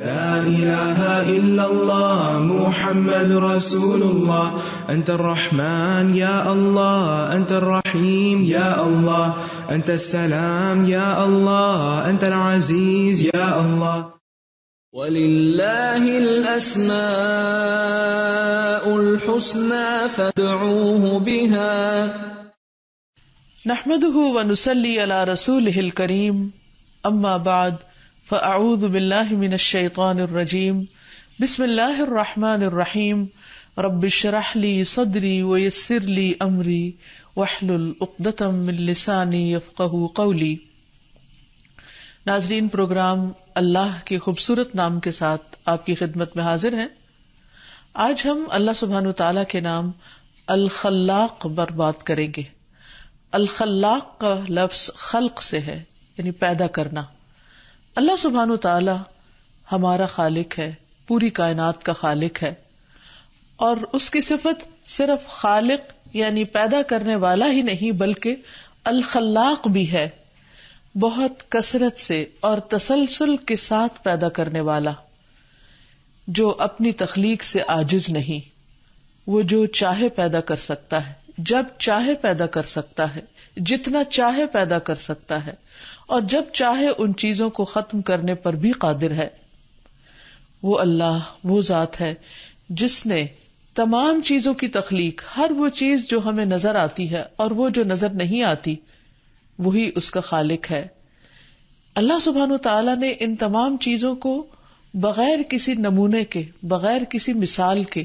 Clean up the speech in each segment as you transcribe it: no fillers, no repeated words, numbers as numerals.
لا إله إلا الله محمد رسول الله أنت الرحمن يا الله أنت الرحيم يا الله أنت السلام يا الله أنت العزيز يا الله. وَلِلَّهِ الْأَسْمَاءُ الْحُسْنَى فَادْعُوهُ بِهَا نحمده ونصلي على رسوله الكريم اما بعد فاعوذ بالله من الشيطان الرجيم بسم الله الرحمن الرحيم رب اشرح لي صدري ويسر لي امري واحلل عقدة من لساني يفقهوا قولي. ناظرین، پروگرام اللہ کے خوبصورت نام کے ساتھ آپ کی خدمت میں حاضر ہیں. آج ہم اللہ سبحانہ وتعالی کے نام الخلاق پر بات کریں گے. الخلاق کا لفظ خلق سے ہے، یعنی پیدا کرنا. اللہ سبحانہ وتعالی ہمارا خالق ہے، پوری کائنات کا خالق ہے، اور اس کی صفت صرف خالق یعنی پیدا کرنے والا ہی نہیں بلکہ الخلاق بھی ہے، بہت کثرت سے اور تسلسل کے ساتھ پیدا کرنے والا، جو اپنی تخلیق سے عاجز نہیں. وہ جو چاہے پیدا کر سکتا ہے، جب چاہے پیدا کر سکتا ہے، جتنا چاہے پیدا کر سکتا ہے، اور جب چاہے ان چیزوں کو ختم کرنے پر بھی قادر ہے. وہ اللہ وہ ذات ہے جس نے تمام چیزوں کی تخلیق، ہر وہ چیز جو ہمیں نظر آتی ہے اور وہ جو نظر نہیں آتی، وہی اس کا خالق ہے. اللہ سبحانہ وتعالی نے ان تمام چیزوں کو بغیر کسی نمونے کے، بغیر کسی مثال کے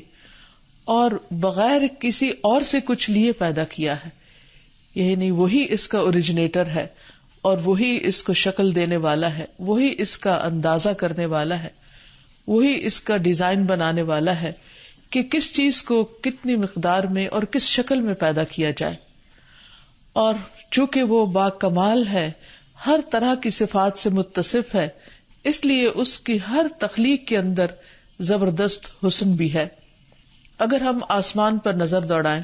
اور بغیر کسی اور سے کچھ لیے پیدا کیا ہے. یعنی وہی اس کا اوریجنیٹر ہے اور وہی اس کو شکل دینے والا ہے، وہی اس کا اندازہ کرنے والا ہے، وہی اس کا ڈیزائن بنانے والا ہے کہ کس چیز کو کتنی مقدار میں اور کس شکل میں پیدا کیا جائے. اور چونکہ وہ با کمال ہے، ہر طرح کی صفات سے متصف ہے، اس لیے اس کی ہر تخلیق کے اندر زبردست حسن بھی ہے. اگر ہم آسمان پر نظر دوڑائیں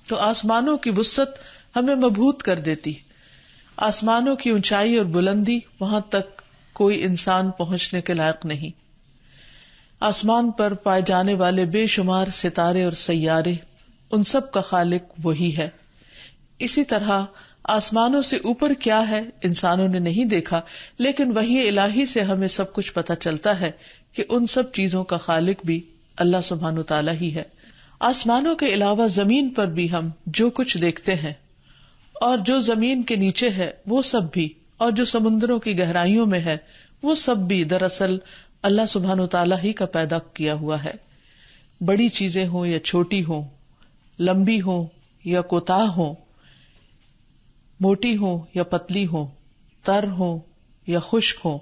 تو آسمانوں کی وسعت ہمیں مبہوت کر دیتی. آسمانوں کی اونچائی اور بلندی، وہاں تک کوئی انسان پہنچنے کے لائق نہیں. آسمان پر پائے جانے والے بے شمار ستارے اور سیارے، ان سب کا خالق وہی ہے. اسی طرح آسمانوں سے اوپر کیا ہے انسانوں نے نہیں دیکھا، لیکن وحی الہی سے ہمیں سب کچھ پتہ چلتا ہے کہ ان سب چیزوں کا خالق بھی اللہ سبحانہ وتعالی ہی ہے. آسمانوں کے علاوہ زمین پر بھی ہم جو کچھ دیکھتے ہیں اور جو زمین کے نیچے ہے وہ سب بھی، اور جو سمندروں کی گہرائیوں میں ہے وہ سب بھی دراصل اللہ سبحانہ وتعالی ہی کا پیدا کیا ہوا ہے. بڑی چیزیں ہوں یا چھوٹی ہوں، لمبی ہوں یا کوتاہ ہوں، موٹی ہوں یا پتلی ہوں، تر ہوں یا خشک ہوں،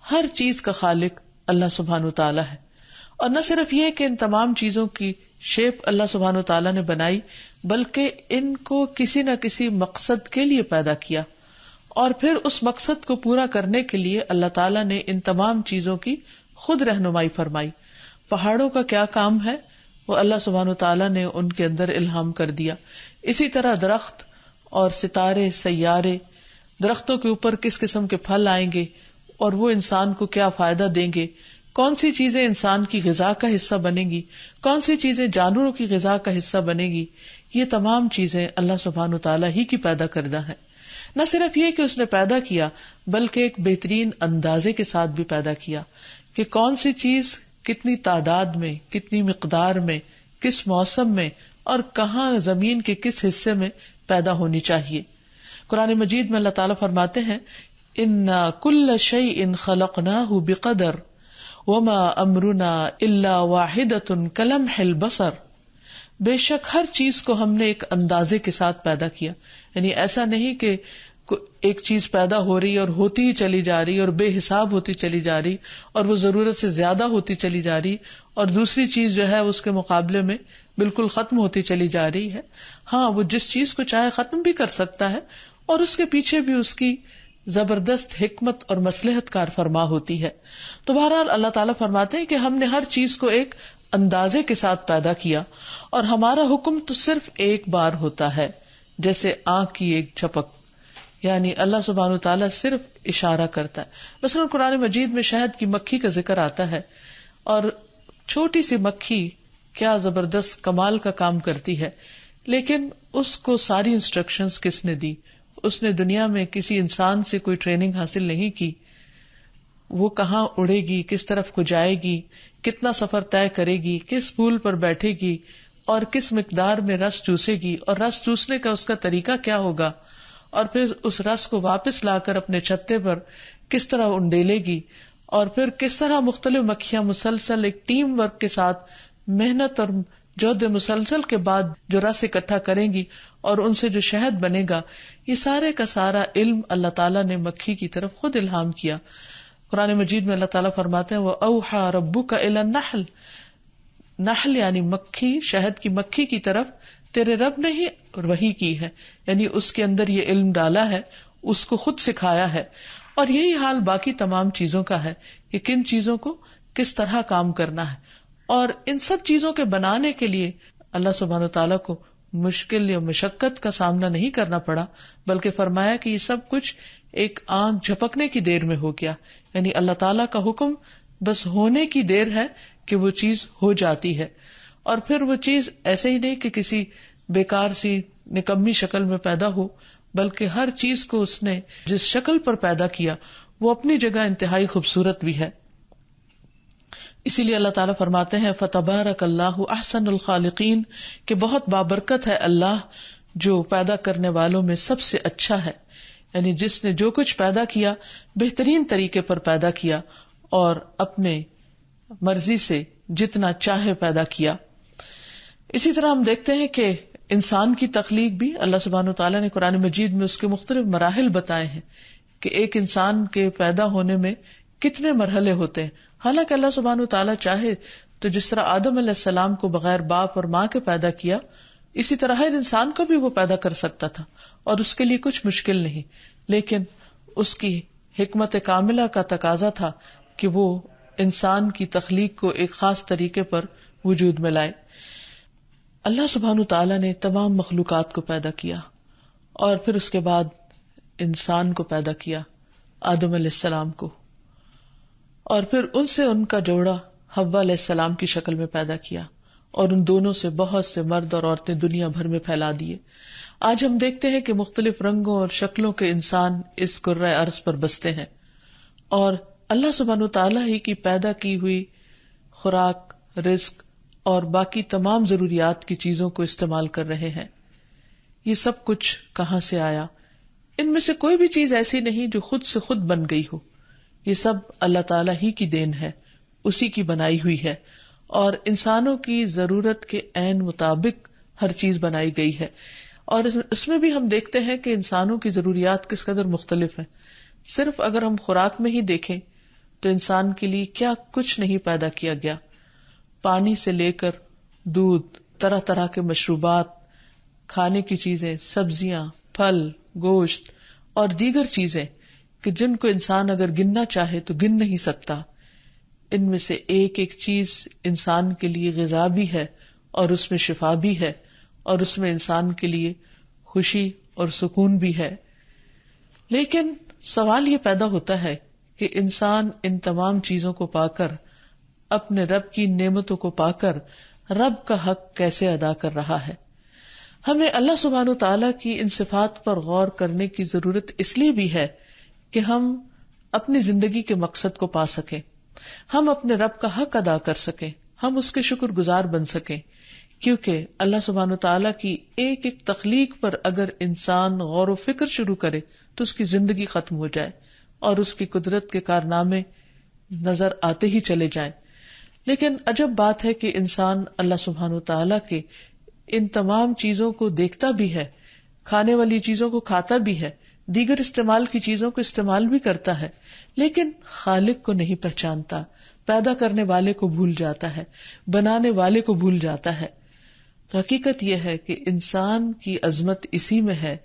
ہر چیز کا خالق اللہ سبحانہ وتعالی ہے. اور نہ صرف یہ کہ ان تمام چیزوں کی شیپ اللہ سبحانہ وتعالی نے بنائی، بلکہ ان کو کسی نہ کسی مقصد کے لیے پیدا کیا، اور پھر اس مقصد کو پورا کرنے کے لیے اللہ تعالیٰ نے ان تمام چیزوں کی خود رہنمائی فرمائی. پہاڑوں کا کیا کام ہے وہ اللہ سبحانہ وتعالیٰ نے ان کے اندر الہام کر دیا. اسی طرح درخت اور ستارے، سیارے، درختوں کے اوپر کس قسم کے پھل آئیں گے اور وہ انسان کو کیا فائدہ دیں گے، کون سی چیزیں انسان کی غذا کا حصہ بنے گی، کون سی چیزیں جانوروں کی غذا کا حصہ بنے گی، یہ تمام چیزیں اللہ سبحانہ وتعالی ہی کی پیدا کردہ ہیں. نہ صرف یہ کہ اس نے پیدا کیا بلکہ ایک بہترین اندازے کے ساتھ بھی پیدا کیا کہ کون سی چیز کتنی تعداد میں، کتنی مقدار میں، کس موسم میں اور کہاں زمین کے کس حصے میں پیدا ہونی چاہیے. قرآن مجید میں اللہ تعالیٰ فرماتے ہیں اِنَّا كُلَّ شَيْءٍ خَلَقْنَاهُ بِقَدَرٍ وَمَا أَمْرُنَا إِلَّا وَاحِدَةٌ كَلَمْحِ الْبَصَرِ. بے شک ہر چیز کو ہم نے ایک اندازے کے ساتھ پیدا کیا. یعنی ایسا نہیں کہ ایک چیز پیدا ہو رہی اور ہوتی ہی چلی جا رہی اور بے حساب ہوتی چلی جا رہی اور وہ ضرورت سے زیادہ ہوتی چلی جا رہی اور دوسری چیز جو ہے اس کے مقابلے میں بالکل ختم ہوتی چلی جا رہی ہے. ہاں، وہ جس چیز کو چاہے ختم بھی کر سکتا ہے اور اس کے پیچھے بھی اس کی زبردست حکمت اور مصلحت کار فرما ہوتی ہے. تو بہرحال اللہ تعالیٰ فرماتے ہیں کہ ہم نے ہر چیز کو ایک اندازے کے ساتھ پیدا کیا اور ہمارا حکم تو صرف ایک بار ہوتا ہے، جیسے آنکھ کی ایک جھپک. یعنی اللہ سبحانہ وتعالیٰ صرف اشارہ کرتا ہے. مثلا قرآن مجید میں شہد کی مکھی کا ذکر آتا ہے، اور چھوٹی سی مکھی کیا زبردست کمال کا کام کرتی ہے، لیکن اس کو ساری انسٹرکشنز کس نے دی؟ اس نے دنیا میں کسی انسان سے کوئی ٹریننگ حاصل نہیں کی. وہ کہاں اڑے گی، کس طرف کو جائے گی، کتنا سفر طے کرے گی، کس پھول پر بیٹھے گی اور کس مقدار میں رس چوسے گی، اور رس چوسنے کا اس کا طریقہ کیا ہوگا، اور پھر اس رس کو واپس لا کر اپنے چھتے پر کس طرح انڈیلے گی، اور پھر کس طرح مختلف مکھیاں مسلسل ایک ٹیم ورک کے ساتھ محنت اور جہد مسلسل کے بعد جو رس اکٹھا کریں گی اور ان سے جو شہد بنے گا، یہ سارے کا سارا علم اللہ تعالیٰ نے مکھی کی طرف خود الہام کیا. قرآن مجید میں اللہ تعالیٰ فرماتے ہیں وَأَوْحَى رَبُّكَ إِلَى النَّحْلِ، نحل یعنی مکھی، شہد کی مکھی کی طرف تیرے رب نے ہی وحی کی ہے، یعنی اس کے اندر یہ علم ڈالا ہے، اس کو خود سکھایا ہے. اور یہی حال باقی تمام چیزوں کا ہے کہ کن چیزوں کو کس طرح کام کرنا ہے. اور ان سب چیزوں کے بنانے کے لیے اللہ سبحانہ تعالیٰ کو مشکل یا مشقت کا سامنا نہیں کرنا پڑا، بلکہ فرمایا کہ یہ سب کچھ ایک آنکھ جھپکنے کی دیر میں ہو گیا. یعنی اللہ تعالیٰ کا حکم بس ہونے کی دیر ہے کہ وہ چیز ہو جاتی ہے. اور پھر وہ چیز ایسے ہی نہیں کہ کسی بیکار سی نکمی شکل میں پیدا ہو، بلکہ ہر چیز کو اس نے جس شکل پر پیدا کیا وہ اپنی جگہ انتہائی خوبصورت بھی ہے. اسی لیے اللہ تعالیٰ فرماتے ہیں فَتَبَارَكَ اللَّهُ أَحْسَنُ الْخَالِقِينَ کہ بہت بابرکت ہے اللہ جو پیدا کرنے والوں میں سب سے اچھا ہے. یعنی جس نے جو کچھ پیدا کیا بہترین طریقے پر پیدا کیا اور اپنے مرضی سے جتنا چاہے پیدا کیا. اسی طرح ہم دیکھتے ہیں کہ انسان کی تخلیق بھی اللہ سبحانہ وتعالیٰ نے قرآن مجید میں اس کے مختلف مراحل بتائے ہیں کہ ایک انسان کے پیدا ہونے میں کتنے مرحلے ہوتے ہیں. حالانکہ اللہ سبحانہ وتعالیٰ چاہے تو جس طرح آدم علیہ السلام کو بغیر باپ اور ماں کے پیدا کیا، اسی طرح ہر انسان کو بھی وہ پیدا کر سکتا تھا اور اس کے لیے کچھ مشکل نہیں. لیکن اس کی حکمت کاملہ کا تقاضا تھا کہ وہ انسان کی تخلیق کو ایک خاص طریقے پر وجود میں لائے. اللہ سبحانہ تعالیٰ نے تمام مخلوقات کو پیدا کیا اور پھر اس کے بعد انسان کو پیدا کیا، آدم علیہ السلام کو، اور پھر ان سے ان کا جوڑا حوا علیہ السلام کی شکل میں پیدا کیا، اور ان دونوں سے بہت سے مرد اور عورتیں دنیا بھر میں پھیلا دیے. آج ہم دیکھتے ہیں کہ مختلف رنگوں اور شکلوں کے انسان اس کرۂ ارض پر بستے ہیں، اور اللہ سبحانہ تعالیٰ ہی کی پیدا کی ہوئی خوراک، رزق اور باقی تمام ضروریات کی چیزوں کو استعمال کر رہے ہیں. یہ سب کچھ کہاں سے آیا؟ ان میں سے کوئی بھی چیز ایسی نہیں جو خود سے خود بن گئی ہو. یہ سب اللہ تعالیٰ ہی کی دین ہے، اسی کی بنائی ہوئی ہے، اور انسانوں کی ضرورت کے عین مطابق ہر چیز بنائی گئی ہے. اور اس میں بھی ہم دیکھتے ہیں کہ انسانوں کی ضروریات کس قدر مختلف ہیں. صرف اگر ہم خوراک میں ہی دیکھیں تو انسان کے لیے کیا کچھ نہیں پیدا کیا گیا. پانی سے لے کر دودھ، طرح طرح کے مشروبات، کھانے کی چیزیں، سبزیاں، پھل، گوشت اور دیگر چیزیں کہ جن کو انسان اگر گننا چاہے تو گن نہیں سکتا. ان میں سے ایک ایک چیز انسان کے لیے غذا بھی ہے اور اس میں شفا بھی ہے اور اس میں انسان کے لیے خوشی اور سکون بھی ہے. لیکن سوال یہ پیدا ہوتا ہے کہ انسان ان تمام چیزوں کو پا کر، اپنے رب کی نعمتوں کو پا کر رب کا حق کیسے ادا کر رہا ہے. ہمیں اللہ سبحانہ تعالیٰ کی ان صفات پر غور کرنے کی ضرورت اس لیے بھی ہے کہ ہم اپنی زندگی کے مقصد کو پا سکیں، ہم اپنے رب کا حق ادا کر سکیں، ہم اس کے شکر گزار بن سکیں. کیونکہ اللہ سبحانہ تعالیٰ کی ایک ایک تخلیق پر اگر انسان غور و فکر شروع کرے تو اس کی زندگی ختم ہو جائے اور اس کی قدرت کے کارنامے نظر آتے ہی چلے جائیں. لیکن عجب بات ہے کہ انسان اللہ سبحانہ تعالیٰ کے ان تمام چیزوں کو دیکھتا بھی ہے، کھانے والی چیزوں کو کھاتا بھی ہے، دیگر استعمال کی چیزوں کو استعمال بھی کرتا ہے، لیکن خالق کو نہیں پہچانتا، پیدا کرنے والے کو بھول جاتا ہے، بنانے والے کو بھول جاتا ہے. تو حقیقت یہ ہے کہ انسان کی عظمت اسی میں ہے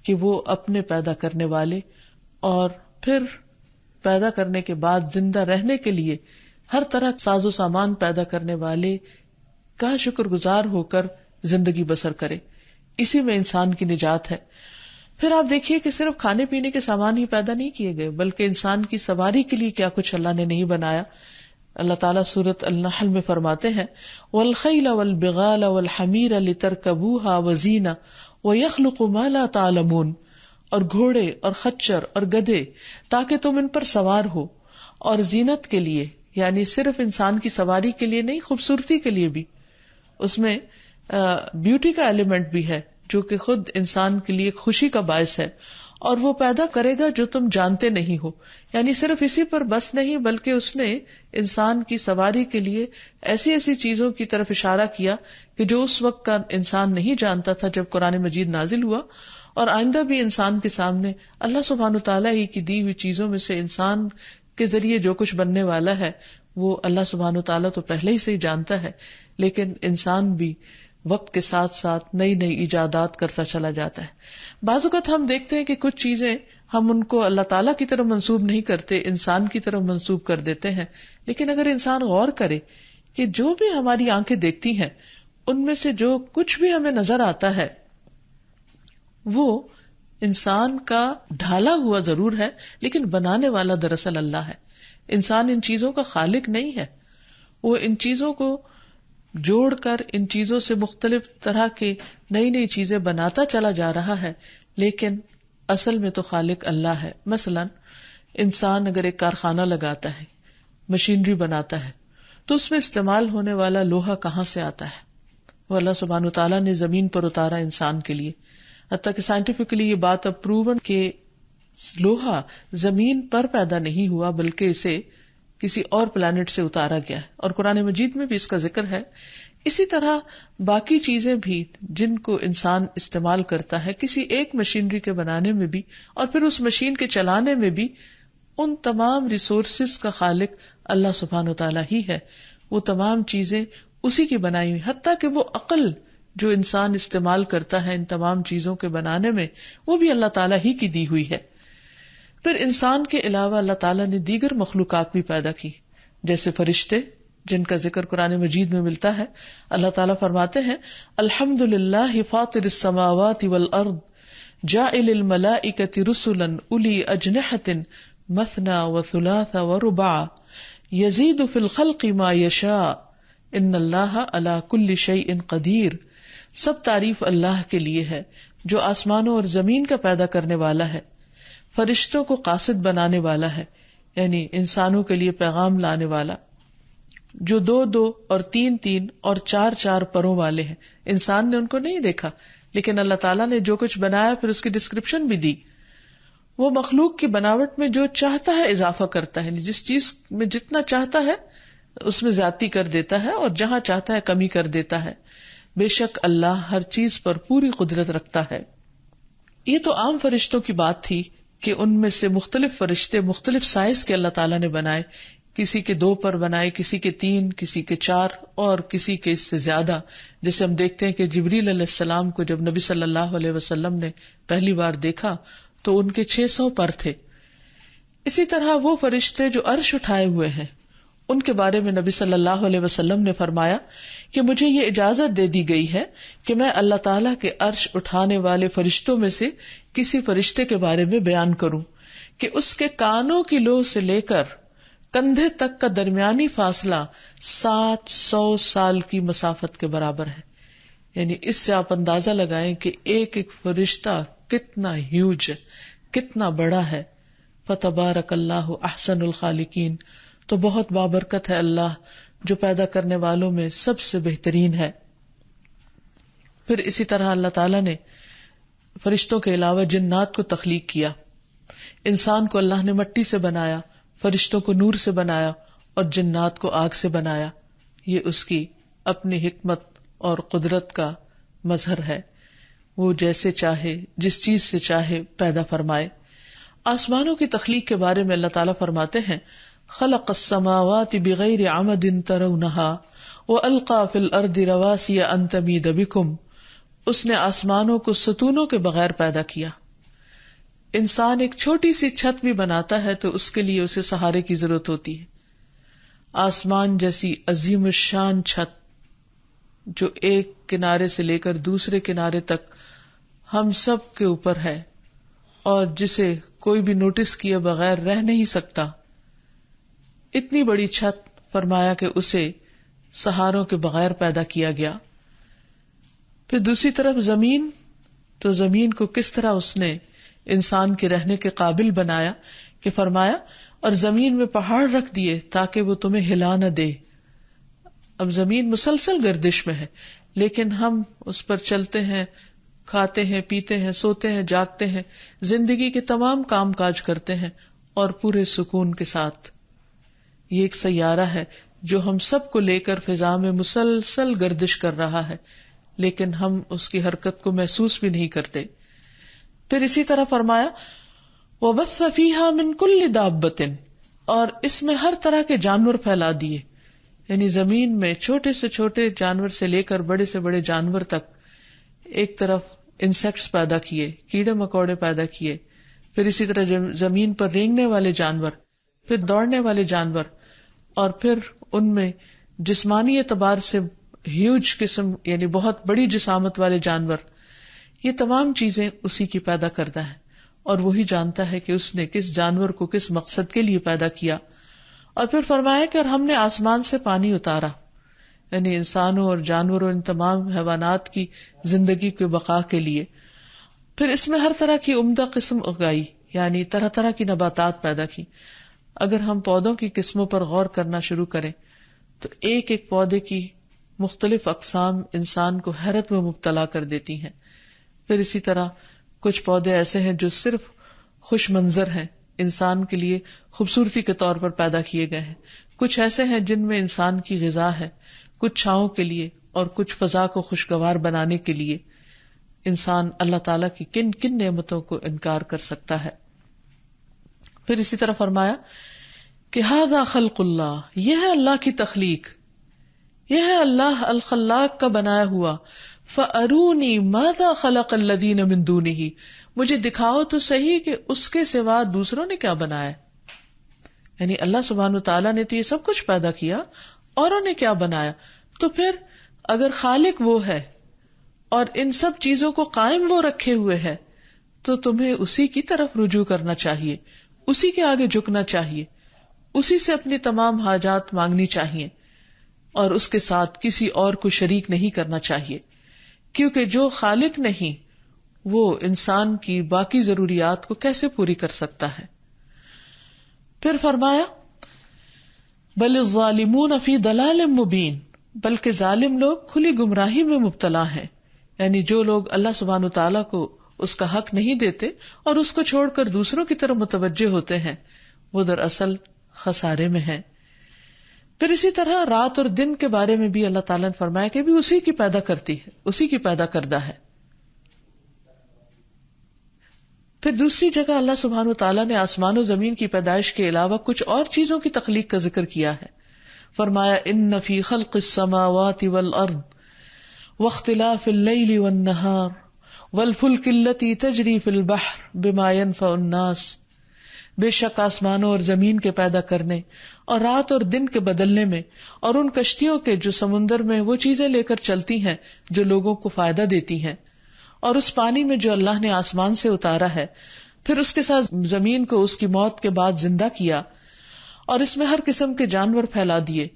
کہ وہ اپنے پیدا کرنے والے اور پھر پیدا کرنے کے بعد زندہ رہنے کے لیے ہر طرح ساز و سامان پیدا کرنے والے کا شکر گزار ہو کر زندگی بسر کرے. اسی میں انسان کی نجات ہے. پھر آپ دیکھیے کہ صرف کھانے پینے کے سامان ہی پیدا نہیں کیے گئے، بلکہ انسان کی سواری کے لیے کیا کچھ اللہ نے نہیں بنایا. اللہ تعالیٰ سورۃ النحل میں فرماتے ہیں وَالْخَيْلَ وَالْبِغَالَ وَالْحَمِيرَ لِتَرْكَبُوهَا وَزِينَةً وَيَخْلُقُ مَا لَا تَعْلَمُونَ، اور گھوڑے اور خچر اور گدھے تاکہ تم ان پر سوار ہو، اور زینت کے لیے، یعنی صرف انسان کی سواری کے لیے نہیں، خوبصورتی کے لیے بھی. اس میں بیوٹی کا ایلیمنٹ بھی ہے جو کہ خود انسان کے لیے خوشی کا باعث ہے، اور وہ پیدا کرے گا جو تم جانتے نہیں ہو. یعنی صرف اسی پر بس نہیں، بلکہ اس نے انسان کی سواری کے لیے ایسی ایسی چیزوں کی طرف اشارہ کیا کہ جو اس وقت کا انسان نہیں جانتا تھا جب قرآن مجید نازل ہوا، اور آئندہ بھی انسان کے سامنے اللہ سبحانہ تعالیٰ ہی کی دی ہوئی چیزوں میں سے انسان کے ذریعے جو کچھ بننے والا ہے وہ اللہ سبحانہ تعالیٰ تو پہلے ہی سے ہی جانتا ہے، لیکن انسان بھی وقت کے ساتھ ساتھ نئی نئی ایجادات کرتا چلا جاتا ہے. بعض اوقات ہم دیکھتے ہیں کہ کچھ چیزیں ہم ان کو اللہ تعالیٰ کی طرف منسوب نہیں کرتے، انسان کی طرف منسوب کر دیتے ہیں. لیکن اگر انسان غور کرے کہ جو بھی ہماری آنکھیں دیکھتی ہیں ان میں سے جو کچھ بھی ہمیں نظر آتا ہے وہ انسان کا ڈھالا ہوا ضرور ہے، لیکن بنانے والا دراصل اللہ ہے. انسان ان چیزوں کا خالق نہیں ہے، وہ ان چیزوں کو جوڑ کر ان چیزوں سے مختلف طرح کے نئی نئی چیزیں بناتا چلا جا رہا ہے، لیکن اصل میں تو خالق اللہ ہے. مثلا انسان اگر ایک کارخانہ لگاتا ہے، مشینری بناتا ہے، تو اس میں استعمال ہونے والا لوہا کہاں سے آتا ہے؟ وہ اللہ سبحانہ تعالیٰ نے زمین پر اتارا انسان کے لیے. حتیٰ کہ سائنٹیفکلی یہ بات اب پروون کہ لوہا زمین پر پیدا نہیں ہوا بلکہ اسے کسی اور پلانٹ سے اتارا گیا ہے، اور قرآن مجید میں بھی اس کا ذکر ہے. اسی طرح باقی چیزیں بھی جن کو انسان استعمال کرتا ہے کسی ایک مشینری کے بنانے میں بھی اور پھر اس مشین کے چلانے میں بھی، ان تمام ریسورسز کا خالق اللہ سبحانہ و تعالیٰ ہی ہے. وہ تمام چیزیں اسی کی بنائی ہوئی، حتیٰ کہ وہ عقل جو انسان استعمال کرتا ہے ان تمام چیزوں کے بنانے میں، وہ بھی اللہ تعالیٰ ہی کی دی ہوئی ہے. پھر انسان کے علاوہ اللہ تعالیٰ نے دیگر مخلوقات بھی پیدا کی، جیسے فرشتے جن کا ذکر قرآن مجید میں ملتا ہے. اللہ تعالیٰ فرماتے ہیں الحمدللہ فاطر السماوات والارض جاعل الملائکۃ رسلا اولی اجنحۃ مثنی وثلاث ورباع یزید فی الخلق ما یشاء ان اللہ علی کل شیء قدیر. سب تعریف اللہ کے لیے ہے جو آسمانوں اور زمین کا پیدا کرنے والا ہے، فرشتوں کو قاصد بنانے والا ہے، یعنی انسانوں کے لیے پیغام لانے والا، جو 2 اور 3 اور 4 پروں والے ہیں. انسان نے ان کو نہیں دیکھا، لیکن اللہ تعالیٰ نے جو کچھ بنایا پھر اس کی ڈسکرپشن بھی دی. وہ مخلوق کی بناوٹ میں جو چاہتا ہے اضافہ کرتا ہے، جس چیز میں جتنا چاہتا ہے اس میں زیادتی کر دیتا ہے اور جہاں چاہتا ہے کمی کر دیتا ہے. بے شک اللہ ہر چیز پر پوری قدرت رکھتا ہے. یہ تو عام فرشتوں کی بات تھی کہ ان میں سے مختلف فرشتے مختلف سائز کے اللہ تعالیٰ نے بنائے، کسی کے 2 پر بنائے، کسی کے 3، کسی کے 4 اور کسی کے اس سے زیادہ. جیسے ہم دیکھتے ہیں کہ جبریل علیہ السلام کو جب نبی صلی اللہ علیہ وسلم نے پہلی بار دیکھا تو ان کے 600 پر تھے. اسی طرح وہ فرشتے جو عرش اٹھائے ہوئے ہیں ان کے بارے میں نبی صلی اللہ علیہ وسلم نے فرمایا کہ مجھے یہ اجازت دے دی گئی ہے کہ میں اللہ تعالیٰ کے عرش اٹھانے والے فرشتوں میں سے کسی فرشتے کے بارے میں بیان کروں کہ اس کے کانوں کی لو سے لے کر کندھے تک کا درمیانی فاصلہ 700 سال کی مسافت کے برابر ہے. یعنی اس سے آپ اندازہ لگائیں کہ ایک ایک فرشتہ کتنا ہیوج ہے، کتنا بڑا ہے. فتبارک اللہ احسن الخالقین. تو بہت بابرکت ہے اللہ جو پیدا کرنے والوں میں سب سے بہترین ہے. پھر اسی طرح اللہ تعالیٰ نے فرشتوں کے علاوہ جنات کو تخلیق کیا. انسان کو اللہ نے مٹی سے بنایا، فرشتوں کو نور سے بنایا اور جنات کو آگ سے بنایا. یہ اس کی اپنی حکمت اور قدرت کا مظہر ہے. وہ جیسے چاہے جس چیز سے چاہے پیدا فرمائے. آسمانوں کی تخلیق کے بارے میں اللہ تعالیٰ فرماتے ہیں خلق السماوات بغیر عمد ترونها والقى في الارض رواسي ان تميد بكم. اس نے آسمانوں کو ستونوں کے بغیر پیدا کیا. انسان ایک چھوٹی سی چھت بھی بناتا ہے تو اس کے لیے اسے سہارے کی ضرورت ہوتی ہے. آسمان جیسی عظیم الشان چھت جو ایک کنارے سے لے کر دوسرے کنارے تک ہم سب کے اوپر ہے، اور جسے کوئی بھی نوٹس کیے بغیر رہ نہیں سکتا، اتنی بڑی چھت، فرمایا کہ اسے سہاروں کے بغیر پیدا کیا گیا. پھر دوسری طرف زمین، تو زمین کو کس طرح اس نے انسان کے رہنے کے قابل بنایا کہ فرمایا اور زمین میں پہاڑ رکھ دیے تاکہ وہ تمہیں ہلا نہ دے. اب زمین مسلسل گردش میں ہے لیکن ہم اس پر چلتے ہیں، کھاتے ہیں، پیتے ہیں، سوتے ہیں، جاگتے ہیں، زندگی کے تمام کام کاج کرتے ہیں اور پورے سکون کے ساتھ. یہ ایک سیارہ ہے جو ہم سب کو لے کر فضا میں مسلسل گردش کر رہا ہے، لیکن ہم اس کی حرکت کو محسوس بھی نہیں کرتے. پھر اسی طرح فرمایا وَبَثَّ فِيهَا مِن كُلِّ دَابَّةٍ، اور اس میں ہر طرح کے جانور پھیلا دیے، یعنی زمین میں چھوٹے سے چھوٹے جانور سے لے کر بڑے سے بڑے جانور تک. ایک طرف انسیکٹس پیدا کیے، کیڑے مکوڑے پیدا کیے، پھر اسی طرح زمین پر رینگنے والے جانور، پھر دوڑنے والے جانور، اور پھر ان میں جسمانی اعتبار سے ہیوج قسم یعنی بہت بڑی جسامت والے جانور. یہ تمام چیزیں اسی کی پیدا کردہ ہیں اور وہی جانتا ہے کہ اس نے کس جانور کو کس مقصد کے لیے پیدا کیا. اور پھر فرمایا کہ اور ہم نے آسمان سے پانی اتارا، یعنی انسانوں اور جانوروں ان تمام حیوانات کی زندگی کے بقا کے لیے. پھر اس میں ہر طرح کی عمدہ قسم اگائی، یعنی طرح طرح کی نباتات پیدا کی. اگر ہم پودوں کی قسموں پر غور کرنا شروع کریں تو ایک ایک پودے کی مختلف اقسام انسان کو حیرت میں مبتلا کر دیتی ہیں. پھر اسی طرح کچھ پودے ایسے ہیں جو صرف خوش منظر ہیں، انسان کے لیے خوبصورتی کے طور پر پیدا کیے گئے ہیں. کچھ ایسے ہیں جن میں انسان کی غذا ہے، کچھ چھاؤں کے لیے اور کچھ فضا کو خوشگوار بنانے کے لیے. انسان اللہ تعالیٰ کی کن کن نعمتوں کو انکار کر سکتا ہے. پھر اسی طرح فرمایا کہ ھذا خلق اللہ، یہ ہے اللہ کی تخلیق، یہ ہے اللہ الخلاق کا بنایا ہوا. فَأَرُونِي مَاذَا خَلَقَ الَّذِينَ مِن دُونِهِ، مجھے دکھاؤ تو صحیح کہ اس کے سوا دوسروں نے کیا بنایا. یعنی اللہ سبحانہ وتعالیٰ نے تو یہ سب کچھ پیدا کیا، اوروں نے کیا بنایا. تو پھر اگر خالق وہ ہے اور ان سب چیزوں کو قائم وہ رکھے ہوئے ہے تو تمہیں اسی کی طرف رجوع کرنا چاہیے، اسی کے آگے جھکنا چاہیے، اسی سے اپنی تمام حاجات مانگنی چاہیے اور اس کے ساتھ کسی اور کو شریک نہیں کرنا چاہیے، کیونکہ جو خالق نہیں وہ انسان کی باقی ضروریات کو کیسے پوری کر سکتا ہے. پھر فرمایا بل الظالمون فی ضلال مبین، بلکہ ظالم لوگ کھلی گمراہی میں مبتلا ہیں. یعنی جو لوگ اللہ سبحانہ تعالیٰ کو اس کا حق نہیں دیتے اور اس کو چھوڑ کر دوسروں کی طرف متوجہ ہوتے ہیں، وہ دراصل خسارے میں ہیں. پھر اسی طرح رات اور دن کے بارے میں بھی اللہ تعالیٰ نے فرمایا کہ بھی اسی کی پیدا کرتی ہے، اسی کی پیدا کردہ ہے. پھر دوسری جگہ اللہ سبحانہ وتعالیٰ نے آسمان و زمین کی پیدائش کے علاوہ کچھ اور چیزوں کی تخلیق کا ذکر کیا ہے. فرمایا ان فی خلق السماوات والارض واختلاف اللیل والنہار والفلک التی تجری فی البحر بما ينفع الناس، بے شک آسمانوں اور زمین کے پیدا کرنے اور رات اور دن کے بدلنے میں اور ان کشتیوں کے جو سمندر میں وہ چیزیں لے کر چلتی ہیں جو لوگوں کو فائدہ دیتی ہیں، اور اس پانی میں جو اللہ نے آسمان سے اتارا ہے، پھر اس کے ساتھ زمین کو اس کی موت کے بعد زندہ کیا اور اس میں ہر قسم کے جانور پھیلا دیے،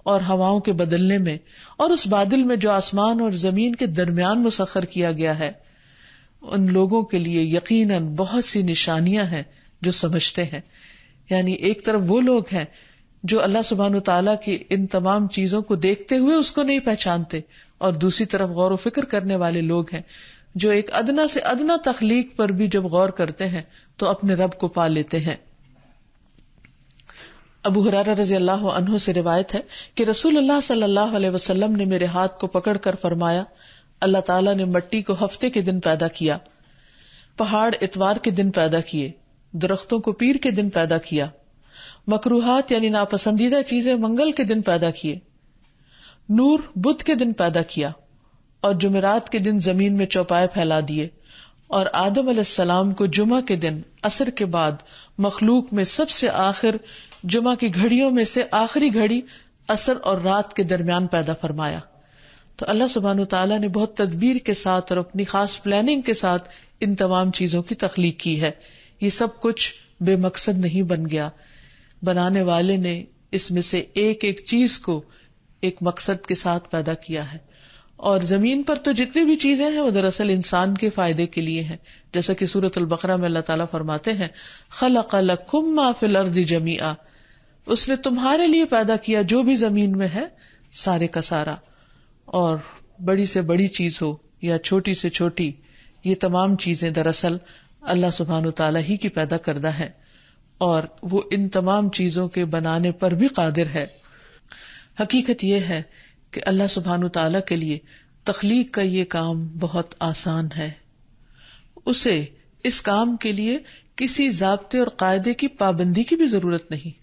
اور ہواؤں کے بدلنے میں اور اس بادل میں جو آسمان اور زمین کے درمیان مسخر کیا گیا ہے، ان لوگوں کے لیے یقیناً بہت سی نشانیاں ہیں جو سمجھتے ہیں. یعنی ایک طرف وہ لوگ ہیں جو اللہ سبحانہ وتعالیٰ کی ان تمام چیزوں کو دیکھتے ہوئے اس کو نہیں پہچانتے، اور دوسری طرف غور و فکر کرنے والے لوگ ہیں جو ایک ادنا سے ادنا تخلیق پر بھی جب غور کرتے ہیں تو اپنے رب کو پا لیتے ہیں. ابو ہریرہ رضی اللہ عنہ سے روایت ہے کہ رسول اللہ صلی اللہ علیہ وسلم نے میرے ہاتھ کو پکڑ کر فرمایا، اللہ تعالیٰ نے مٹی کو ہفتے کے دن پیدا کیا، پہاڑ اتوار کے دن پیدا کیے، درختوں کو پیر کے دن پیدا کیا، مکروہات یعنی ناپسندیدہ چیزیں منگل کے دن پیدا کیے، نور بدھ کے دن پیدا کیا، اور جمعرات کے دن زمین میں چوپائے پھیلا دیے، اور آدم علیہ السلام کو جمعہ کے دن عصر کے بعد مخلوق میں سب سے آخر جمعہ کی گھڑیوں میں سے آخری گھڑی عصر اور رات کے درمیان پیدا فرمایا. تو اللہ سبحانہ وتعالیٰ نے بہت تدبیر کے ساتھ اور اپنی خاص پلاننگ کے ساتھ ان تمام چیزوں کی تخلیق کی ہے. یہ سب کچھ بے مقصد نہیں بن گیا. بنانے والے نے اس میں سے ایک ایک چیز کو ایک مقصد کے ساتھ پیدا کیا ہے. اور زمین پر تو جتنی بھی چیزیں ہیں وہ دراصل انسان کے فائدے کے لیے ہیں. جیسا کہ سورۃ البقرہ میں اللہ تعالیٰ فرماتے ہیں خلق لکم ما فی الارض جمیعا، اس نے تمہارے لیے پیدا کیا جو بھی زمین میں ہے سارے کا سارا. اور بڑی سے بڑی چیز ہو یا چھوٹی سے چھوٹی، یہ تمام چیزیں دراصل اللہ سبحانہ تعالیٰ ہی کی پیدا کردہ ہے، اور وہ ان تمام چیزوں کے بنانے پر بھی قادر ہے. حقیقت یہ ہے کہ اللہ سبحانہ تعالیٰ کے لیے تخلیق کا یہ کام بہت آسان ہے. اسے اس کام کے لیے کسی ضابطے اور قاعدے کی پابندی کی بھی ضرورت نہیں.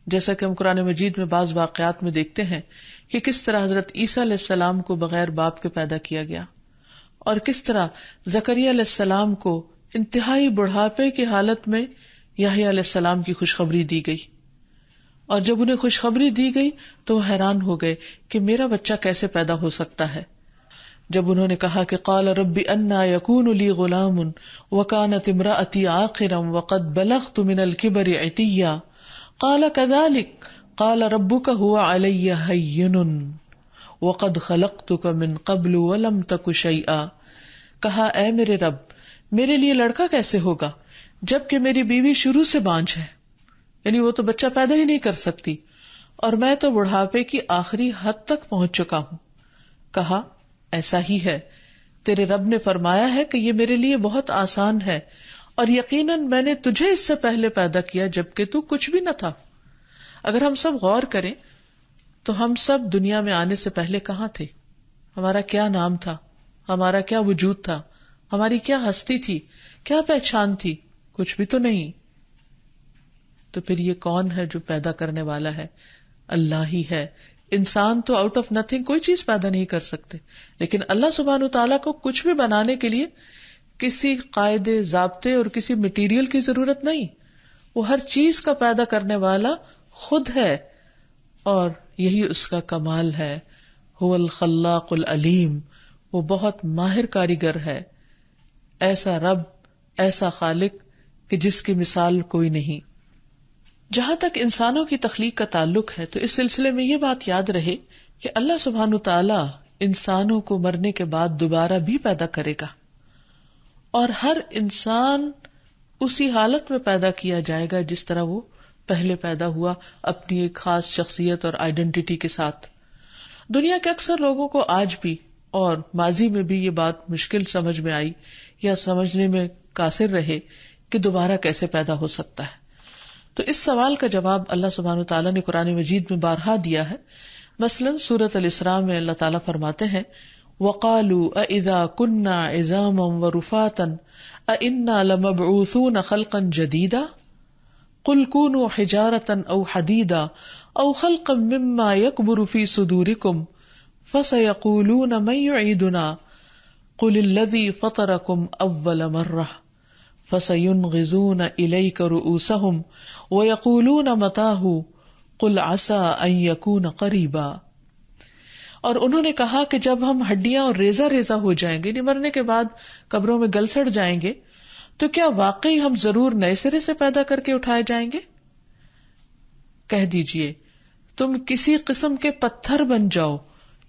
جیسا کہ ہم قرآن مجید میں بعض واقعات میں دیکھتے ہیں کہ کس طرح حضرت عیسیٰ علیہ السلام کو بغیر باپ کے پیدا کیا گیا، اور کس طرح زکریا علیہ السلام کو انتہائی بڑھاپے کی حالت میں یحییٰ علیہ السلام کی خوشخبری دی گئی. اور جب انہیں خوشخبری دی گئی تو وہ حیران ہو گئے کہ میرا بچہ کیسے پیدا ہو سکتا ہے. جب انہوں نے کہا کہ قال رب انا یکون لی غلام وکانت امرأتی عاقرا وقد بلغت من الکبر عتیا قال كذلك قال ربك هو علي هين وقد خلقتك من قبل ولم تك شيئا. کہا اے میرے رب، میرے لیے لڑکا کیسے ہوگا جبکہ میری بیوی شروع سے بانجھ ہے، یعنی وہ تو بچہ پیدا ہی نہیں کر سکتی، اور میں تو بڑھاپے کی آخری حد تک پہنچ چکا ہوں. کہا ایسا ہی ہے، تیرے رب نے فرمایا ہے کہ یہ میرے لیے بہت آسان ہے، اور یقیناً میں نے تجھے اس سے پہلے پیدا کیا جبکہ تو کچھ بھی نہ تھا. اگر ہم سب غور کریں تو ہم سب دنیا میں آنے سے پہلے کہاں تھے؟ ہمارا کیا نام تھا؟ ہمارا کیا وجود تھا؟ ہماری کیا ہستی تھی؟ کیا پہچان تھی؟ کچھ بھی تو نہیں. تو پھر یہ کون ہے جو پیدا کرنے والا ہے؟ اللہ ہی ہے. انسان تو آؤٹ آف نتھنگ کوئی چیز پیدا نہیں کر سکتے، لیکن اللہ سبحانہ تعالیٰ کو کچھ بھی بنانے کے لیے کسی قاعدے، ضابطے اور کسی مٹیریل کی ضرورت نہیں. وہ ہر چیز کا پیدا کرنے والا خود ہے، اور یہی اس کا کمال ہے. هو الخلاق العلیم، وہ بہت ماہر کاریگر ہے. ایسا رب، ایسا خالق کہ جس کی مثال کوئی نہیں. جہاں تک انسانوں کی تخلیق کا تعلق ہے تو اس سلسلے میں یہ بات یاد رہے کہ اللہ سبحانہ تعالیٰ انسانوں کو مرنے کے بعد دوبارہ بھی پیدا کرے گا، اور ہر انسان اسی حالت میں پیدا کیا جائے گا جس طرح وہ پہلے پیدا ہوا، اپنی ایک خاص شخصیت اور آئیڈینٹی کے ساتھ. دنیا کے اکثر لوگوں کو آج بھی اور ماضی میں بھی یہ بات مشکل سمجھ میں آئی یا سمجھنے میں قاصر رہے کہ دوبارہ کیسے پیدا ہو سکتا ہے. تو اس سوال کا جواب اللہ سبحانہ وتعالیٰ نے قرآن مجید میں بارہا دیا ہے. مثلاً سورۃ الاسراء میں اللہ تعالیٰ فرماتے ہیں وَقَالُوا أَإِذَا كُنَّا عِظَامًا وَرُفَاتًا أَإِنَّا لَمَبْعُوثُونَ خَلْقًا جَدِيدًا قُلْ كُونُوا حِجَارَةً أَوْ حَدِيدًا أَوْ خَلْقًا مِمَّا يَكْبُرُ فِي صُدُورِكُمْ فَسَيَقُولُونَ مَن يُعِيدُنَا قُلِ الَّذِي فَطَرَكُمْ أَوَّلَ مَرَّةٍ فَسَيُنْغِضُونَ إِلَيْكَ رُؤُوسَهُمْ وَيَقُولُونَ مَتَىٰ قُلْ عَسَىٰ أَن يَكُونَ قَرِيبًا. اور انہوں نے کہا کہ جب ہم ہڈیاں اور ریزہ ریزہ ہو جائیں گے، مرنے کے بعد قبروں میں گل سڑ جائیں گے، تو کیا واقعی ہم ضرور نئے سرے سے پیدا کر کے اٹھائے جائیں گے؟ کہہ دیجئے تم کسی قسم کے پتھر بن جاؤ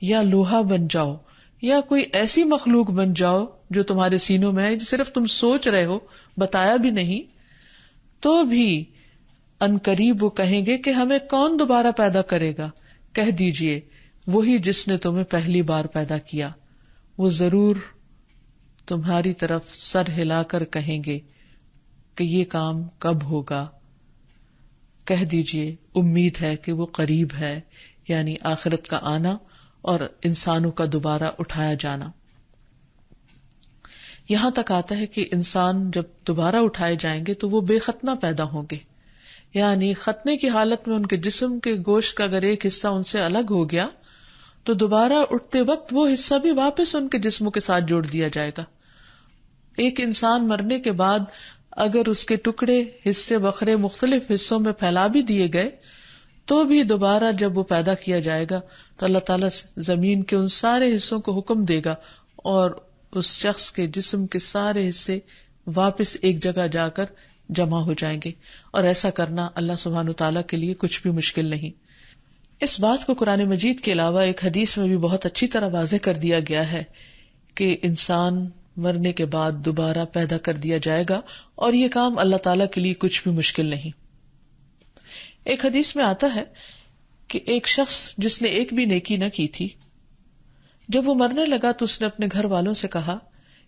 یا لوہا بن جاؤ یا کوئی ایسی مخلوق بن جاؤ جو تمہارے سینوں میں ہے، صرف تم سوچ رہے ہو، بتایا بھی نہیں، تو بھی ان قریب وہ کہیں گے کہ ہمیں کون دوبارہ پیدا کرے گا. کہہ دیجئے وہی جس نے تمہیں پہلی بار پیدا کیا. وہ ضرور تمہاری طرف سر ہلا کر کہیں گے کہ یہ کام کب ہوگا. کہہ دیجئے امید ہے کہ وہ قریب ہے، یعنی آخرت کا آنا اور انسانوں کا دوبارہ اٹھایا جانا. یہاں تک آتا ہے کہ انسان جب دوبارہ اٹھائے جائیں گے تو وہ بے ختنہ پیدا ہوں گے، یعنی ختنے کی حالت میں ان کے جسم کے گوشت کا اگر ایک حصہ ان سے الگ ہو گیا تو دوبارہ اٹھتے وقت وہ حصہ بھی واپس ان کے جسموں کے ساتھ جوڑ دیا جائے گا. ایک انسان مرنے کے بعد اگر اس کے ٹکڑے، حصے بکھرے مختلف حصوں میں پھیلا بھی دیے گئے تو بھی دوبارہ جب وہ پیدا کیا جائے گا تو اللہ تعالیٰ زمین کے ان سارے حصوں کو حکم دے گا اور اس شخص کے جسم کے سارے حصے واپس ایک جگہ جا کر جمع ہو جائیں گے، اور ایسا کرنا اللہ سبحانہ وتعالیٰ کے لیے کچھ بھی مشکل نہیں۔ اس بات کو قرآن مجید کے علاوہ ایک حدیث میں بھی بہت اچھی طرح واضح کر دیا گیا ہے کہ انسان مرنے کے بعد دوبارہ پیدا کر دیا جائے گا، اور یہ کام اللہ تعالیٰ کے لیے کچھ بھی مشکل نہیں۔ ایک حدیث میں آتا ہے کہ ایک شخص جس نے ایک بھی نیکی نہ کی تھی، جب وہ مرنے لگا تو اس نے اپنے گھر والوں سے کہا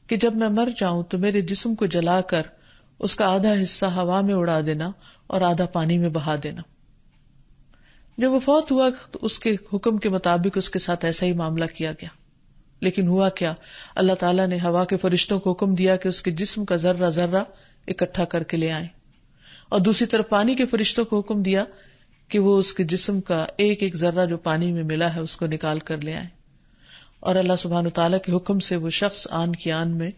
کہ جب میں مر جاؤں تو میرے جسم کو جلا کر اس کا آدھا حصہ ہوا میں اڑا دینا اور آدھا پانی میں بہا دینا۔ جب وہ فوت ہوا تو اس کے حکم کے مطابق اس کے ساتھ ایسا ہی معاملہ کیا گیا، لیکن ہوا کیا، اللہ تعالیٰ نے ہوا کے فرشتوں کو حکم دیا کہ اس کے جسم کا ذرہ ذرہ اکٹھا کر کے لے آئیں، اور دوسری طرف پانی کے فرشتوں کو حکم دیا کہ وہ اس کے جسم کا ایک ایک ذرہ جو پانی میں ملا ہے اس کو نکال کر لے آئیں، اور اللہ سبحانہ تعالیٰ کے حکم سے وہ شخص آن کی آن میں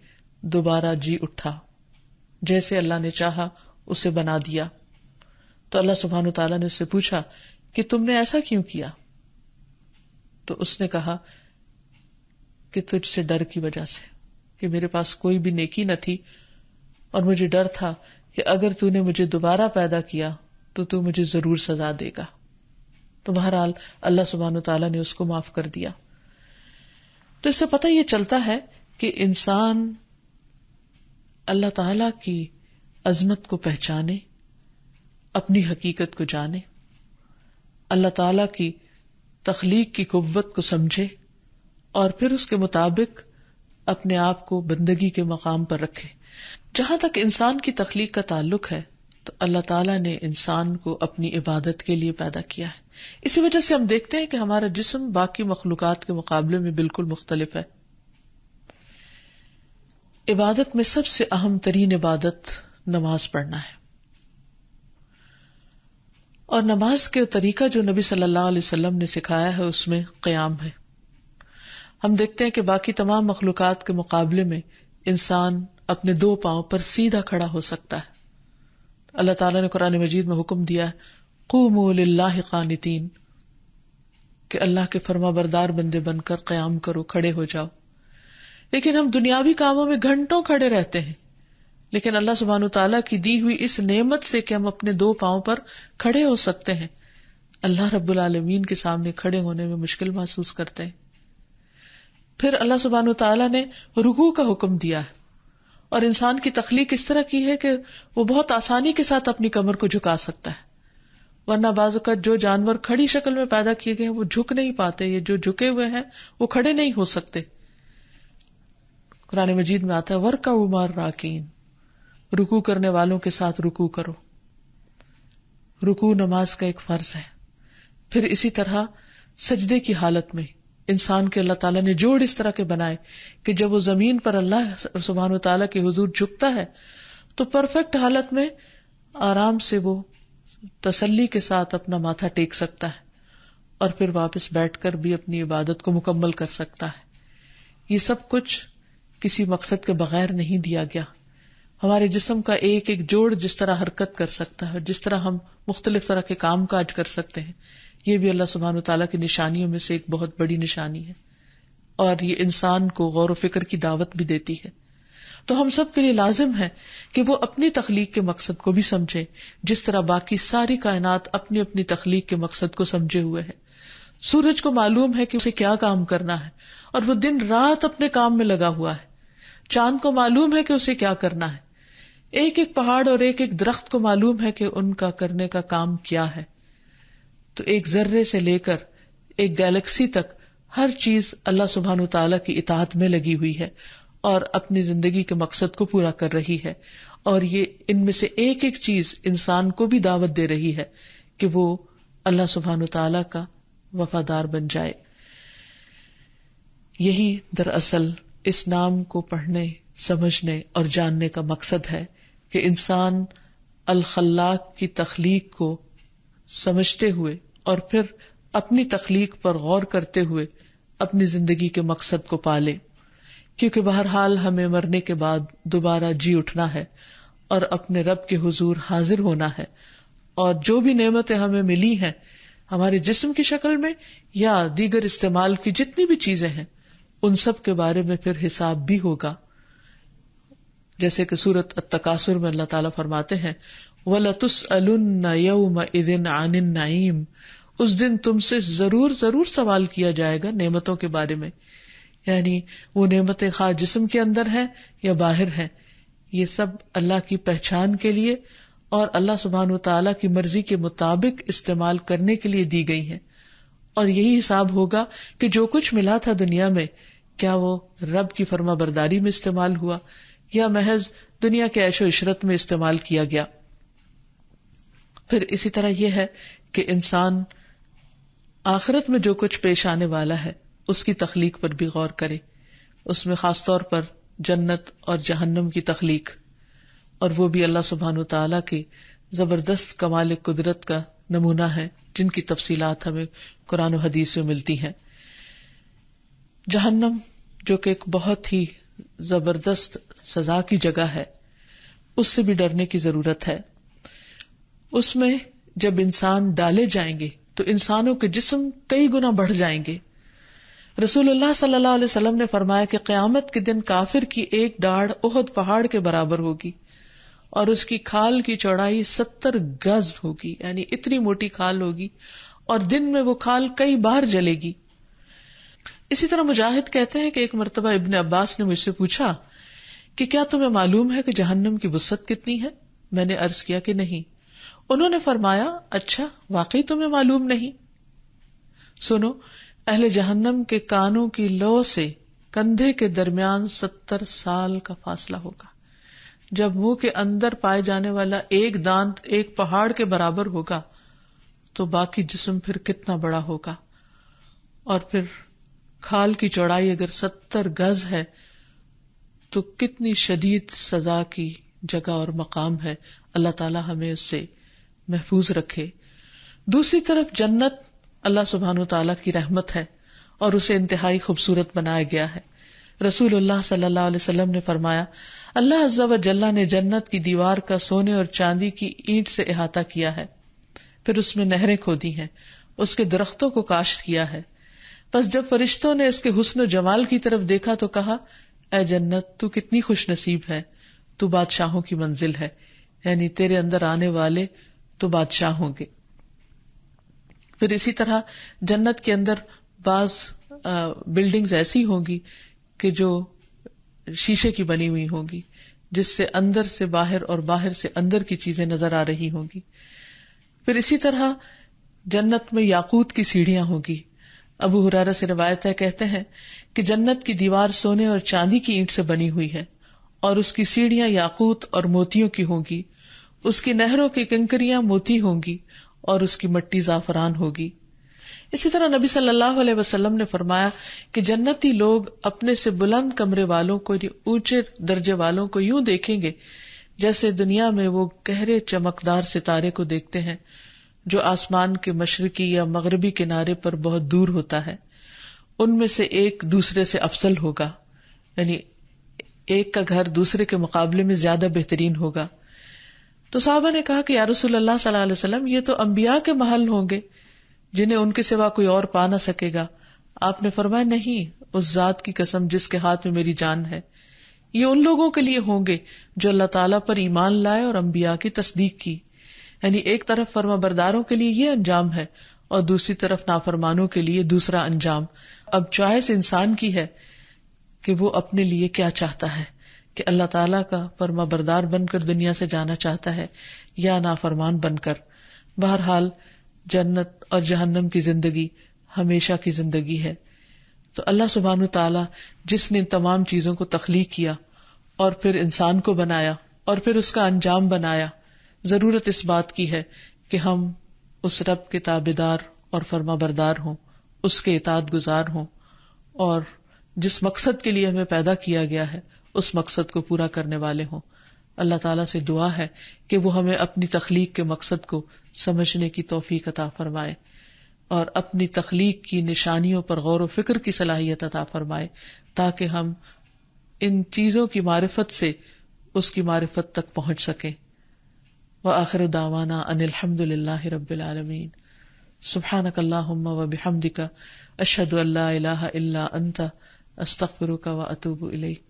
دوبارہ جی اٹھا، جیسے اللہ نے چاہا اسے بنا دیا۔ تو اللہ سبحانہ تعالیٰ نے اس سے پوچھا کہ تم نے ایسا کیوں کیا؟ تو اس نے کہا کہ تجھ سے ڈر کی وجہ سے، کہ میرے پاس کوئی بھی نیکی نہ تھی اور مجھے ڈر تھا کہ اگر تو نے مجھے دوبارہ پیدا کیا تو تو مجھے ضرور سزا دے گا۔ تو بہرحال اللہ سبحانہ تعالیٰ نے اس کو معاف کر دیا۔ تو اس سے پتہ یہ چلتا ہے کہ انسان اللہ تعالیٰ کی عظمت کو پہچانے، اپنی حقیقت کو جانے، اللہ تعالیٰ کی تخلیق کی قوت کو سمجھے، اور پھر اس کے مطابق اپنے آپ کو بندگی کے مقام پر رکھے۔ جہاں تک انسان کی تخلیق کا تعلق ہے تو اللہ تعالیٰ نے انسان کو اپنی عبادت کے لیے پیدا کیا ہے۔ اسی وجہ سے ہم دیکھتے ہیں کہ ہمارا جسم باقی مخلوقات کے مقابلے میں بالکل مختلف ہے۔ عبادت میں سب سے اہم ترین عبادت نماز پڑھنا ہے، اور نماز کے طریقہ جو نبی صلی اللہ علیہ وسلم نے سکھایا ہے اس میں قیام ہے۔ ہم دیکھتے ہیں کہ باقی تمام مخلوقات کے مقابلے میں انسان اپنے دو پاؤں پر سیدھا کھڑا ہو سکتا ہے۔ اللہ تعالیٰ نے قرآن مجید میں حکم دیا ہے قوموا للہ قانتین، کہ اللہ کے فرما بردار بندے بن کر قیام کرو، کھڑے ہو جاؤ۔ لیکن ہم دنیاوی کاموں میں گھنٹوں کھڑے رہتے ہیں، لیکن اللہ سبحانہ تعالیٰ کی دی ہوئی اس نعمت سے کہ ہم اپنے دو پاؤں پر کھڑے ہو سکتے ہیں، اللہ رب العالمین کے سامنے کھڑے ہونے میں مشکل محسوس کرتے ہیں۔ پھر اللہ سبحانہ تعالیٰ نے رکوع کا حکم دیا ہے، اور انسان کی تخلیق اس طرح کی ہے کہ وہ بہت آسانی کے ساتھ اپنی کمر کو جھکا سکتا ہے، ورنہ بعض اوقات جو جانور کھڑی شکل میں پیدا کیے گئے ہیں وہ جھک نہیں پاتے، یہ جو جھکے ہوئے ہیں وہ کھڑے نہیں ہو سکتے۔ قرآن مجید میں آتا ہے وَارْكَعُوا مَعَ الرَّاكِعِينَ، رکوع کرنے والوں کے ساتھ رکوع کرو۔ رکوع نماز کا ایک فرض ہے۔ پھر اسی طرح سجدے کی حالت میں انسان کے اللہ تعالیٰ نے جوڑ اس طرح کے بنائے کہ جب وہ زمین پر اللہ سبحانہ وتعالیٰ کے حضور جھکتا ہے تو پرفیکٹ حالت میں آرام سے وہ تسلی کے ساتھ اپنا ماتھا ٹیک سکتا ہے، اور پھر واپس بیٹھ کر بھی اپنی عبادت کو مکمل کر سکتا ہے۔ یہ سب کچھ کسی مقصد کے بغیر نہیں دیا گیا۔ ہمارے جسم کا ایک ایک جوڑ جس طرح حرکت کر سکتا ہے، جس طرح ہم مختلف طرح کے کام کاج کر سکتے ہیں، یہ بھی اللہ سبحانہ وتعالیٰ کی نشانیوں میں سے ایک بہت بڑی نشانی ہے، اور یہ انسان کو غور و فکر کی دعوت بھی دیتی ہے۔ تو ہم سب کے لیے لازم ہے کہ وہ اپنی تخلیق کے مقصد کو بھی سمجھے، جس طرح باقی ساری کائنات اپنی اپنی تخلیق کے مقصد کو سمجھے ہوئے ہے۔ سورج کو معلوم ہے کہ اسے کیا کام کرنا ہے، اور وہ دن رات اپنے کام میں لگا ہوا ہے۔ چاند کو معلوم ہے کہ اسے کیا کرنا ہے۔ ایک ایک پہاڑ اور ایک ایک درخت کو معلوم ہے کہ ان کا کرنے کا کام کیا ہے۔ تو ایک ذرے سے لے کر ایک گیلیکسی تک ہر چیز اللہ سبحانہ تعالیٰ کی اطاعت میں لگی ہوئی ہے اور اپنی زندگی کے مقصد کو پورا کر رہی ہے، اور یہ ان میں سے ایک ایک چیز انسان کو بھی دعوت دے رہی ہے کہ وہ اللہ سبحانہ تعالیٰ کا وفادار بن جائے۔ یہی دراصل اس نام کو پڑھنے، سمجھنے اور جاننے کا مقصد ہے کہ انسان الخلاق کی تخلیق کو سمجھتے ہوئے اور پھر اپنی تخلیق پر غور کرتے ہوئے اپنی زندگی کے مقصد کو پالے، کیونکہ بہرحال ہمیں مرنے کے بعد دوبارہ جی اٹھنا ہے اور اپنے رب کے حضور حاضر ہونا ہے، اور جو بھی نعمتیں ہمیں ملی ہیں ہمارے جسم کی شکل میں یا دیگر استعمال کی جتنی بھی چیزیں ہیں ان سب کے بارے میں پھر حساب بھی ہوگا. جیسے کہ سورۃ التکاثر میں اللہ تعالیٰ فرماتے ہیں وَلَتُسْأَلُنَّ يَوْمَئِذٍ عَنِ النَّعِيمِ، اس دن تم سے ضرور سوال کیا جائے گا نعمتوں کے بارے میں. یعنی وہ نعمتیں خواہ جسم کے اندر ہیں یا باہر ہیں، یہ سب اللہ کی پہچان کے لیے اور اللہ سبحانہ وتعالیٰ کی مرضی کے مطابق استعمال کرنے کے لیے دی گئی ہیں. اور یہی حساب ہوگا کہ جو کچھ ملا تھا دنیا میں کیا وہ رب کی فرما برداری میں استعمال ہوا یا محض دنیا کے عیش و عشرت میں استعمال کیا گیا. پھر اسی طرح یہ ہے کہ انسان آخرت میں جو کچھ پیش آنے والا ہے اس کی تخلیق پر بھی غور کرے. اس میں خاص طور پر جنت اور جہنم کی تخلیق، اور وہ بھی اللہ سبحانہ وتعالیٰ کی زبردست کمال قدرت کا نمونہ ہے جن کی تفصیلات ہمیں قرآن و حدیث میں ملتی ہیں. جہنم جو کہ ایک بہت ہی زبردست سزا کی جگہ ہے، اس سے بھی ڈرنے کی ضرورت ہے. اس میں جب انسان ڈالے جائیں گے تو انسانوں کے جسم کئی گنا بڑھ جائیں گے. رسول اللہ صلی اللہ علیہ وسلم نے فرمایا کہ قیامت کے دن کافر کی ایک ڈاڑھ احد پہاڑ کے برابر ہوگی اور اس کی کھال کی چوڑائی 70 گز ہوگی، یعنی اتنی موٹی کھال ہوگی، اور دن میں وہ کھال کئی بار جلے گی. اسی طرح مجاہد کہتے ہیں کہ ایک مرتبہ ابن عباس نے مجھ سے پوچھا کہ کیا تمہیں معلوم ہے کہ جہنم کی وسعت کتنی ہے؟ میں نے عرض کیا کہ نہیں. انہوں نے فرمایا اچھا واقعی تمہیں معلوم نہیں؟ سنو، اہل جہنم کے کانوں کی لو سے کندھے کے درمیان 70 سال کا فاصلہ ہوگا. جب منہ کے اندر پائے جانے والا ایک دانت ایک پہاڑ کے برابر ہوگا تو باقی جسم پھر کتنا بڑا ہوگا. اور پھر کھال کی چوڑائی اگر 70 گز ہے تو کتنی شدید سزا کی جگہ اور مقام ہے. اللہ تعالی ہمیں اس سے محفوظ رکھے. دوسری طرف جنت اللہ سبحانہ وتعالیٰ کی رحمت ہے اور اسے انتہائی خوبصورت بنایا گیا ہے. رسول اللہ صلی اللہ علیہ وسلم نے فرمایا اللہ عز و جل نے جنت کی دیوار کا سونے اور چاندی کی اینٹ سے احاطہ کیا ہے، پھر اس میں نہریں کھودی ہیں، اس کے درختوں کو کاشت کیا ہے. پس جب فرشتوں نے اس کے حسن و جمال کی طرف دیکھا تو کہا اے جنت تو کتنی خوش نصیب ہے، تو بادشاہوں کی منزل ہے، یعنی تیرے اندر آنے والے تو بادشاہ ہوں گے. پھر اسی طرح جنت کے اندر بعض بلڈنگز ایسی ہوں گی کہ جو شیشے کی بنی ہوئی ہوں گی، جس سے اندر سے باہر اور باہر سے اندر کی چیزیں نظر آ رہی ہوں گی. پھر اسی طرح جنت میں یاقوت کی سیڑھیاں ہوں گی. ابو ہریرہ سے روایت ہے، کہتے ہیں کہ جنت کی دیوار سونے اور چاندی کی اینٹ سے بنی ہوئی ہے اور اس کی سیڑھیاں یاقوت اور موتیوں کی ہوں گی. اس کی نہروں کی کنکریاں موتی ہوں گی اور اس کی مٹی زعفران ہوگی. اسی طرح نبی صلی اللہ علیہ وسلم نے فرمایا کہ جنتی لوگ اپنے سے بلند کمرے والوں کو، اونچے درجے والوں کو یوں دیکھیں گے جیسے دنیا میں وہ گہرے چمکدار ستارے کو دیکھتے ہیں جو آسمان کے مشرقی یا مغربی کنارے پر بہت دور ہوتا ہے. ان میں سے ایک دوسرے سے افضل ہوگا، یعنی ایک کا گھر دوسرے کے مقابلے میں زیادہ بہترین ہوگا. تو صحابہ نے کہا کہ یا رسول اللہ صلی اللہ علیہ وسلم یہ تو انبیاء کے محل ہوں گے جنہیں ان کے سوا کوئی اور پا نہ سکے گا. آپ نے فرمایا نہیں، اس ذات کی قسم جس کے ہاتھ میں میری جان ہے، یہ ان لوگوں کے لیے ہوں گے جو اللہ تعالیٰ پر ایمان لائے اور انبیاء کی تصدیق کی. یعنی ایک طرف فرما برداروں کے لیے یہ انجام ہے اور دوسری طرف نافرمانوں کے لیے دوسرا انجام. اب چوائس انسان کی ہے کہ وہ اپنے لیے کیا چاہتا ہے، کہ اللہ تعالیٰ کا فرما بردار بن کر دنیا سے جانا چاہتا ہے یا نافرمان بن کر. بہرحال جنت اور جہنم کی زندگی ہمیشہ کی زندگی ہے. تو اللہ سبحانہ تعالیٰ جس نے تمام چیزوں کو تخلیق کیا اور پھر انسان کو بنایا اور پھر اس کا انجام بنایا، ضرورت اس بات کی ہے کہ ہم اس رب کے تابعدار اور فرما بردار ہوں، اس کے اطاعت گزار ہوں، اور جس مقصد کے لیے ہمیں پیدا کیا گیا ہے اس مقصد کو پورا کرنے والے ہوں. اللہ تعالیٰ سے دعا ہے کہ وہ ہمیں اپنی تخلیق کے مقصد کو سمجھنے کی توفیق عطا فرمائے اور اپنی تخلیق کی نشانیوں پر غور و فکر کی صلاحیت عطا فرمائے، تاکہ ہم ان چیزوں کی معرفت سے اس کی معرفت تک پہنچ سکیں. وآخر دعوانا ان الحمد للہ رب العالمین. سبحانک اللہم وبحمدک اشہد ان لا الہ الا انت استغفرک واتوب الیک.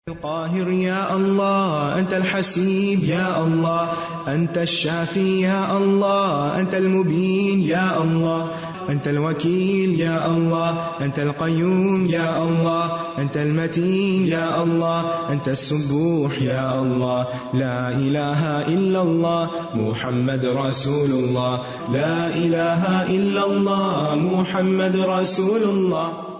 القاهر يا الله أنت الحسيب يا الله أنت الشافي يا الله أنت المبين يا الله أنت الوكيل يا الله أنت القيوم يا الله أنت المتين يا الله أنت السبوح يا الله لا إله إلا الله محمد رسول الله لا إله إلا الله محمد رسول الله.